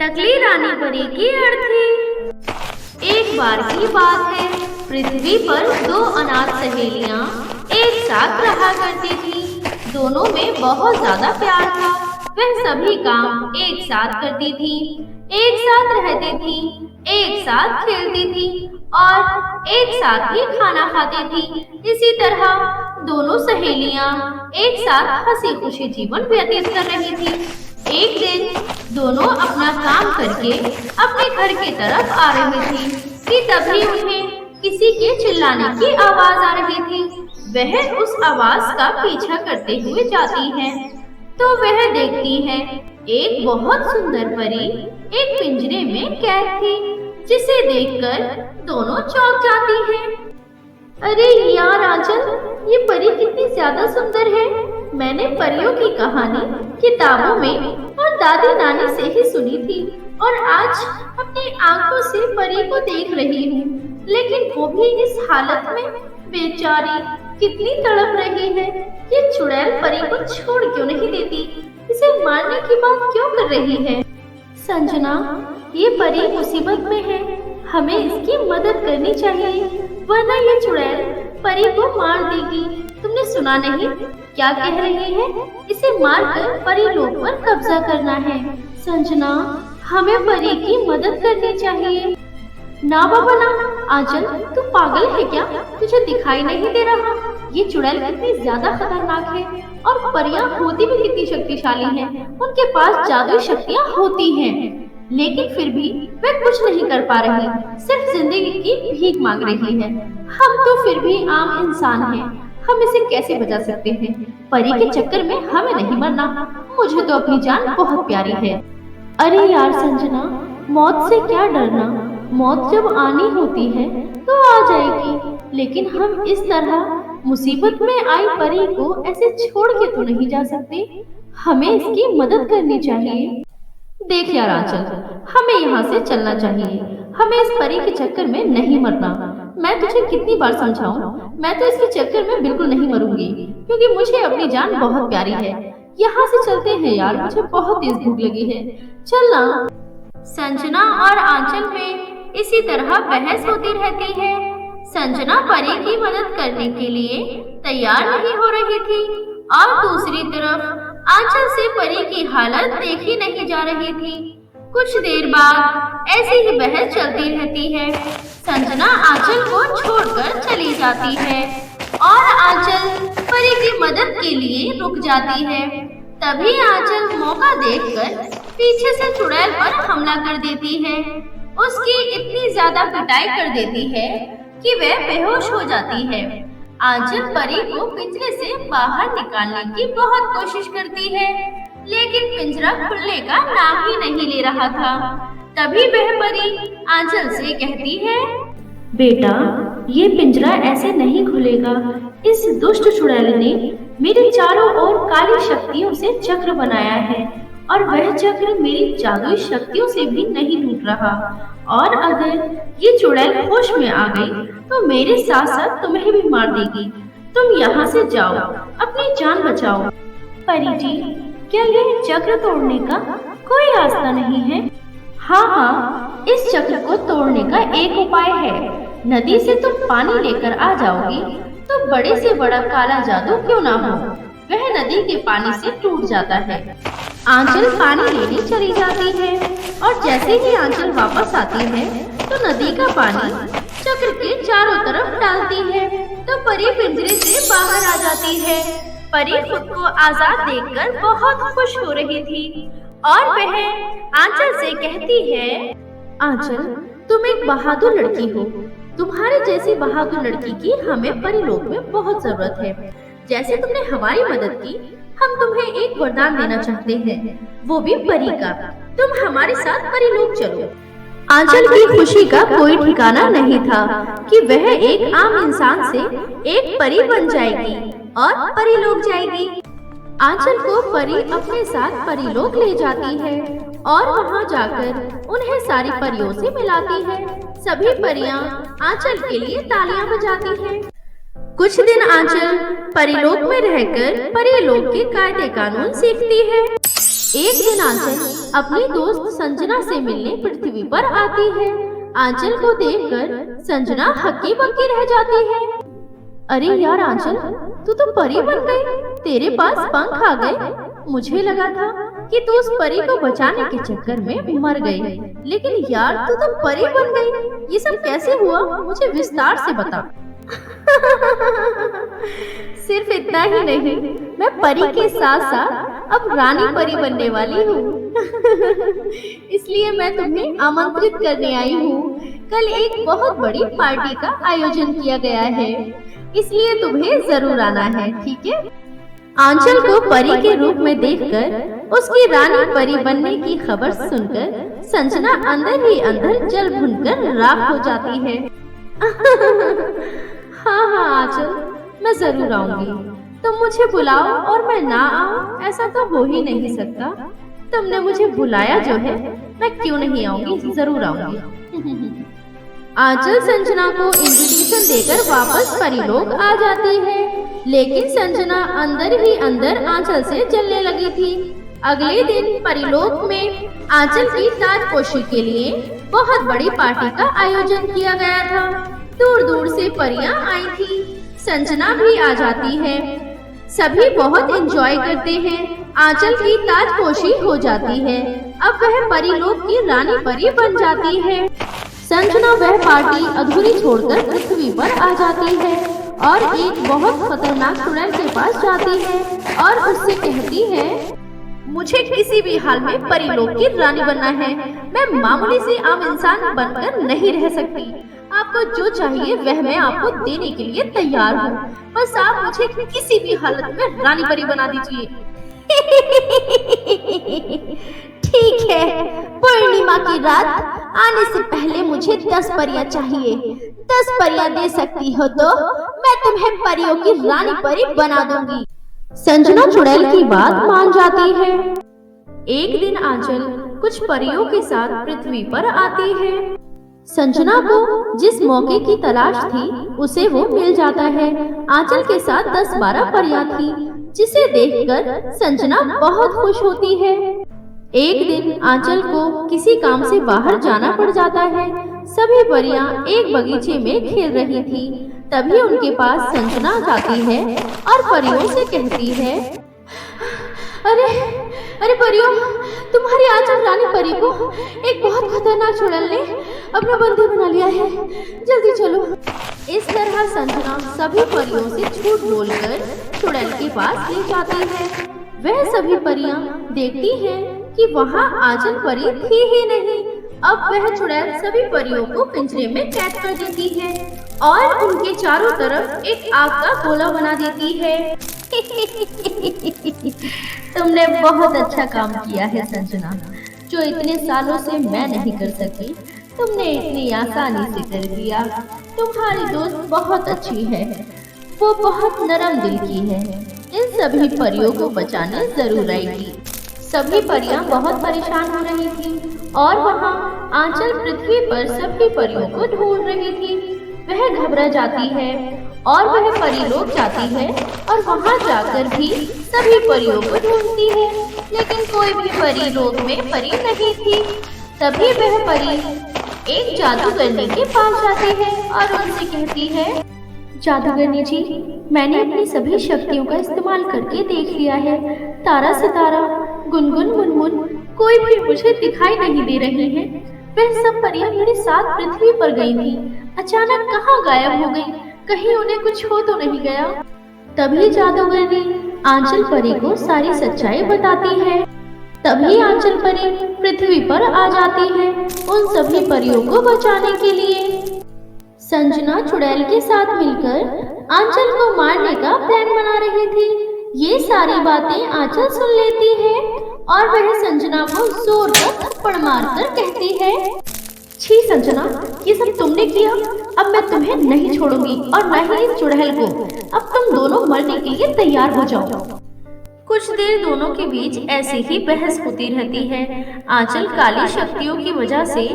टकली रानी परी की अर्थी। एक बार की बात है, पृथ्वी पर दो अनाथ सहेलियां एक साथ रहा करती थी। दोनों में बहुत ज्यादा प्यार था। वह सभी काम एक साथ करती थी, एक साथ रहती थी, एक साथ खेलती थी और एक साथ ही खाना खाती थी। इसी तरह दोनों सहेलियां एक साथ हंसी खुशी जीवन व्यतीत कर रही थी। एक दिन दोनों अपना काम करके अपने घर की तरफ आ रही थी कि तभी उन्हें किसी के चिल्लाने की आवाज आ रही थी। वह उस आवाज का पीछा करते हुए जाती है तो वह देखती है एक बहुत सुंदर परी एक पिंजरे में कैद थी, जिसे देखकर दोनों चौंक जाती हैं। अरे यार आंचल, ये परी कितनी ज्यादा सुंदर है। मैंने परियों की कहानी किताबों में और दादी नानी से ही सुनी थी और आज अपनी आंखों से परी को देख रही हूँ, लेकिन वो भी इस हालत में। बेचारी कितनी तड़प रही है। ये चुड़ैल परी को छोड़ क्यों नहीं देती? इसे मारने की बात क्यों कर रही है? संजना, ये परी मुसीबत में है, हमें इसकी मदद करनी चाहिए, वरना ये चुड़ैल परी को मार देगी। तुमने सुना नहीं क्या कह रही है? इसे मारकर परी लोक पर कब्जा करना है। संजना, हमें परी की मदद करनी चाहिए। ना बाबा ना, आंचल तू पागल है क्या? तुझे दिखाई नहीं दे रहा? ये चुड़ैल कितनी ज्यादा खतरनाक है और परियां होती भी कितनी शक्तिशाली हैं। उनके पास जादुई शक्तियां होती हैं, लेकिन फिर भी वे कुछ नहीं कर पा रही, सिर्फ जिंदगी की भीख मांग रही है। हम तो फिर भी आम इंसान हैं, हम इसे कैसे बचा सकते हैं? परी के चक्कर में हमें नहीं मरना। मुझे तो अपनी जान बहुत प्यारी है। अरे यार संजना, मौत से क्या डरना? मौत जब आनी होती है तो आ जाएगी, लेकिन हम इस तरह मुसीबत में आई परी को ऐसे छोड़ के तो नहीं जा सकते। हमें इसकी मदद करनी चाहिए। देख यार आंचल, हमें यहाँ से चलना चाहिए। हमें इस परी के चक्कर में नहीं मरना। मैं तुझे कितनी बार समझाऊं, मैं तो इसके चक्कर में बिल्कुल नहीं मरूंगी, क्योंकि मुझे अपनी जान बहुत प्यारी है। यहाँ से चलते हैं यार, मुझे बहुत तेज भूख लगी है। चलना। संजना और आंचल में इसी तरह बहस होती रहती है। संजना परी की मदद करने के लिए तैयार नहीं हो रही थी और दूसरी तरफ आंचल से परी की हालत देखी नहीं जा रही थी। कुछ देर बाद ऐसी ही बहस चलती रहती है। संजना आंचल को छोड़कर चली जाती है और आंचल परी की मदद के लिए रुक जाती है। तभी आंचल मौका देखकर पीछे से चुड़ैल पर हमला कर देती है। उसकी इतनी ज्यादा पिटाई कर देती है कि वह बेहोश हो जाती है। आंचल परी को पिंजरे से बाहर निकालने की बहुत कोशिश करती है, लेकिन पिंजरा खुलने का नाम ही नहीं ले रहा था। तभी वह परी आंचल से कहती है, बेटा, ये पिंजरा ऐसे नहीं खुलेगा। इस दुष्ट चुड़ैल ने मेरे चारों ओर काली शक्तियों से चक्र बनाया है और वह चक्र मेरी जादुई शक्तियों से भी नहीं टूट रहा। और अगर ये चुड़ैल होश में आ गई तो मेरे साथ साथ तुम्हें भी मार देगी। तुम यहाँ से जाओ, अपनी जान बचाओ। परी जी, क्या यह चक्र तोड़ने का कोई रास्ता नहीं है? हाँ, इस चक्र को तोड़ने का एक उपाय है। नदी से तुम पानी लेकर आ जाओगी तो बड़े से बड़ा काला जादू क्यों ना हो, वह नदी के पानी से टूट जाता है। आंचल पानी लेने चली जाती है और जैसे ही आंचल वापस आती है तो नदी का पानी चक्र के चारों तरफ डालती है तो परी पिंजरे से बाहर आ जाती है। परी खुद को आजाद देखकर बहुत खुश हो रही थी और वह आंचल से कहती है, आंचल, तुम एक बहादुर लड़की हो। तुम्हारे जैसी बहादुर लड़की की हमें परीलोक में बहुत जरूरत है। जैसे तुमने हमारी मदद की, हम तुम्हें एक वरदान देना चाहते हैं, वो भी परी का। तुम हमारे साथ परीलोक चलो। आंचल की खुशी का कोई ठिकाना नहीं था कि वह एक आम इंसान से एक परी बन जाएगी और परीलोक जाएगी। आंचल को परी अपने साथ परीलोक ले जाती है और वहां जाकर उन्हें सारी परियों से मिलाती है। सभी परियां आंचल के लिए तालियां बजाती हैं। कुछ दिन आंचल परीलोक में रहकर परीलोक के कायदे कानून सीखती है। एक दिन आंचल अपनी दोस्त संजना से मिलने पृथ्वी पर आती है। आंचल को देखकर संजना हक्की बक्की रह जाती है। अरे यार आंचल, तू तो परी बन गई, तेरे पास पंख आ गए। मुझे लगा था कि तू उस परी को बचाने के चक्कर में मर गई, लेकिन यार तू तो परी बन गई। ये सब कैसे हुआ, मुझे विस्तार से बता। सिर्फ इतना ही नहीं, मैं परी के साथ साथ अब रानी परी बनने वाली हूँ। इसलिए मैं तुम्हें आमंत्रित करने आई हूँ। कल एक बहुत बड़ी पार्टी का आयोजन किया गया है, इसलिए तुम्हें जरूर आना है, ठीक है? आंचल को परी के रूप में देखकर उसकी रानी परी बनने की खबर सुनकर संजना अंदर ही अंदर जल भुनकर राख हो जाती है। हाँ हाँ आंचल, मैं जरूर आऊंगी। तुम मुझे बुलाओ और मैं ना आऊं, ऐसा तो हो ही नहीं सकता। तुमने मुझे बुलाया जो है, मैं क्यों नहीं आऊंगी, जरूर आऊंगी। आंचल संजना को इनविटेशन देकर वापस परीलोक आ जाती है, लेकिन संजना अंदर ही अंदर आंचल से जलने लगी थी। अगले दिन परीलोक में आंचल की ताजपोशी के लिए बहुत बड़ी पार्टी का आयोजन किया गया था। दूर दूर से परियां आई थी। संजना भी आ जाती है। सभी बहुत एंजॉय करते हैं। आंचल की ताजपोशी हो जाती है। अब वह परीलोक की रानी परी बन जाती है। संजना वह पार्टी अधूरी छोड़कर पृथ्वी पर आ जाती है और एक बहुत खतरनाक चुड़ैल के पास जाती है और उससे कहती है, मुझे किसी भी हाल में परीलोक की रानी बनना है। मैं मामूली सी आम इंसान बनकर नहीं रह सकती। आपको जो चाहिए वह मैं आपको देने के लिए तैयार हूँ। बस आप मुझे किसी भी हालत में रानी परी बना दीजिए। ठीक है, पूर्णिमा की रात आने से पहले मुझे 10 परियां चाहिए। 10 परियां दे सकती हो तो मैं तुम्हें परियों की रानी परी बना दूंगी। संजना चुड़ैल की बात मान जाती है। एक दिन आंचल कुछ परियों के साथ पृथ्वी पर आती है। संजना को जिस मौके की तलाश थी उसे वो मिल जाता है। आंचल के साथ 10-12 परियां थी, जिसे देखकर संजना बहुत खुश होती है। एक दिन आंचल को किसी काम से बाहर जाना पड़ जाता है। सभी परियां एक बगीचे में खेल रही थी। तभी उनके पास संजना जाती है और परियों से कहती है, अरे अरे परियों, तुम्हारी आंचल रानी परी को एक बहुत खतरनाक चुड़ैल ने अपना बंदी बना लिया है, जल्दी चलो। इस तरह संजना सभी परियों से झूठ बोलकर चुड़ैल के पास ले जाती है। वह सभी परियां देखती हैं कि वहाँ आंचल परी थी ही नहीं। अब वह चुड़ैल सभी परियों को पिंजरे में कैद कर देती है और उनके चारों तरफ एक आग का गोला बना देती है। तुमने बहुत अच्छा काम किया है संजना, जो इतने सालों से मैं नहीं कर सकी, तुमने इतनी आसानी से कर दिया। तुम्हारी दोस्त बहुत अच्छी है, वो बहुत नरम दिल की है। इन सभी परियों को बचाने जरूर आएगी। सभी परियां बहुत परेशान हो रही थी और वहाँ आंचल पृथ्वी पर सभी परियों को ढूंढ रही थी। वह घबरा जाती है और वह परीलोक जाती है और वहाँ जाकर भी सभी परियों को ढूंढती है, लेकिन कोई भी परीलोक में परी नहीं थी। तभी वह परी एक जादूगरनी के पास जाती है और उनसे कहती है, जादूगरनी जी, मैंने अपनी सभी शक्तियों का इस्तेमाल करके देख लिया है। तारा सितारा, गुनगुन, मुनमुन, कोई भी मुझे दिखाई नहीं दे रही है। वह सब परियां मेरे साथ पृथ्वी पर गई थी, अचानक कहाँ गायब हो गई, कहीं उन्हें कुछ हो तो नहीं गया। तभी जादूगरनी आंचल परी को सारी सच्चाई बताती है। तभी आंचल परी पृथ्वी पर आ जाती है उन सभी परियों को बचाने के लिए। संजना चुड़ैल के साथ मिलकर आंचल को मारने का प्लान बना रही थी। ये सारी बातें आंचल सुन लेती है और वह संजना को जोरदार थप्पड़ मारकर कहती है, छी संजना, ये सब तुमने किया। अब मैं तुम्हें नहीं छोड़ूंगी और न ही इस चुड़ैल को। अब तुम दोनों मरने के लिए तैयार हो जाओ। कुछ देर दोनों के बीच ऐसी ही बहस होती रहती है। आंचल काली शक्तियों की वजह से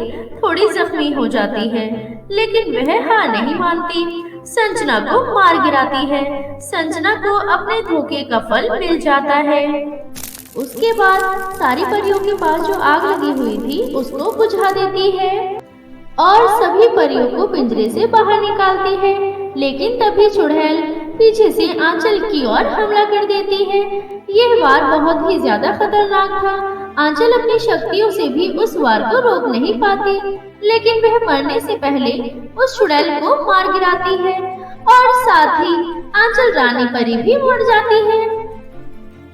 थोड़ी जख्मी हो जाती है, लेकिन वह हार नहीं मानती। संजना को मार गिराती है। संजना को अपने धोखे का फल मिल जाता है। उसके बाद सारी परियों के पास जो आग लगी हुई थी उसको बुझा देती है और सभी परियों को पिंजरे से बाहर निकालती है। लेकिन तभी चुड़ैल पीछे से आंचल की ओर हमला कर देती है। यह वार बहुत ही ज्यादा खतरनाक था। आंचल अपनी शक्तियों से भी उस वार को रोक नहीं पाती, लेकिन वह मरने से पहले उस चुड़ैल को मार गिराती है और साथ ही आंचल रानी परी भी मर जाती है।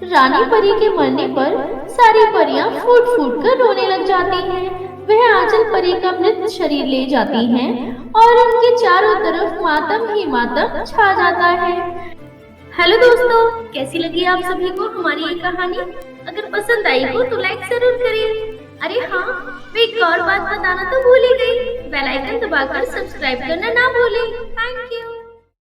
रानी परी के मरने पर सारी परियां फूट फूट कर रोने लग जाती हैं। वह आंचल परी का मृत शरीर ले जाती हैं और उनके चारों तरफ मातम ही मातम छा जाता है। हेलो दोस्तों, कैसी लगी आप सभी को हमारी ये कहानी? अगर पसंद आई हो तो लाइक जरूर करें। अरे हाँ, मैं एक और बात बताना तो भूल ही गई, बेल आइकन दबाकर सब्सक्राइब करना ना भूलें। Thank you.